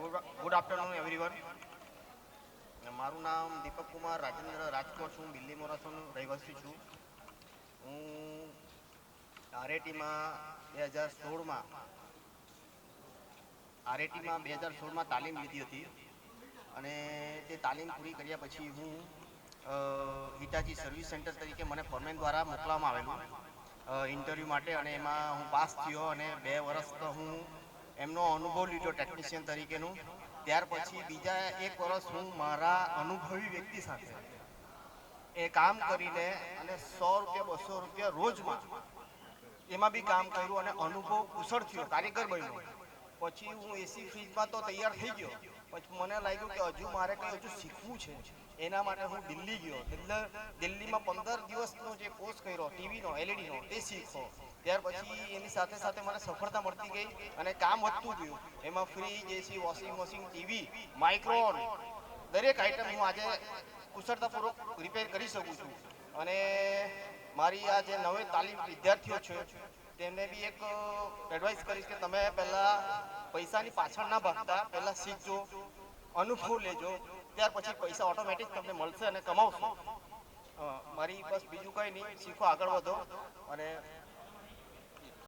Good afternoon everyone. મારું નામ દીપક કુમાર રાજેન્દ્ર રાજકોટ છું. દિલ્હી મોરાસોન રહેવાસી છું. હું આરએટીમાં 2016માં તાલીમ લીધી હતી અને તે તાલીમ પૂરી કર્યા પછી હું હિટાચી સર્વિસ સેન્ટર તરીકે મને ફોરમેન દ્વારા મોકલવામાં આવેલું ઇન્ટરવ્યૂ માટે અને એમાં હું પાસ થયો અને 2 વર્ષ તો હું એમનો અનુભવ લીધો ટેકનિશિયન તરીકેનું. ત્યાર પછી બીજા 1 વર્ષ હું મારા અનુભવી વ્યક્તિ સાથે એ કામ કરીને અને 100 રૂપિયા 200 રૂપિયા રોજમાં એમાં બી કામ કર્યું અને અનુભવ કુશળ થયો, કારીગર બન્યો. પછી હું એસી ફ્રીજમાં તો તૈયાર થઈ ગયો. પછી મને લાગ્યું કે હજુ મારે કંઈ હજુ શીખવું છે. એના માટે હું દિલ્હી ગયો. દિલ્હીમાં 15 દિવસનો જે કોર્સ કર્યો ટીવીનો એલઈડીનો તે શીખો. ત્યાર પછી એની સાથે સાથે મને સફળતા મળતી ગઈ અને કામ વધતું ગયું. એમાં ફ્રીજ, એસી, વોશિંગ મશીન, ટીવી, માઇક્રોન દરેક આઈટમ હું આજે કુશળતાપૂર્વક રિપેર કરી શકું છું. અને મારી આ જે નવે તાલીમ વિદ્યાર્થીઓ છે તેમને બી એક એડવાઇસ કરીશ કે તમે પહેલાં પૈસાની પાછળ ના ભાગતા, પહેલાં શીખજો, અનુભવ લેજો, ત્યાર પછી પૈસા ઓટોમેટિક તમને મળશે અને કમાવશો. મારી બસ બીજું કંઈ નહીં, શીખો, આગળ વધો અને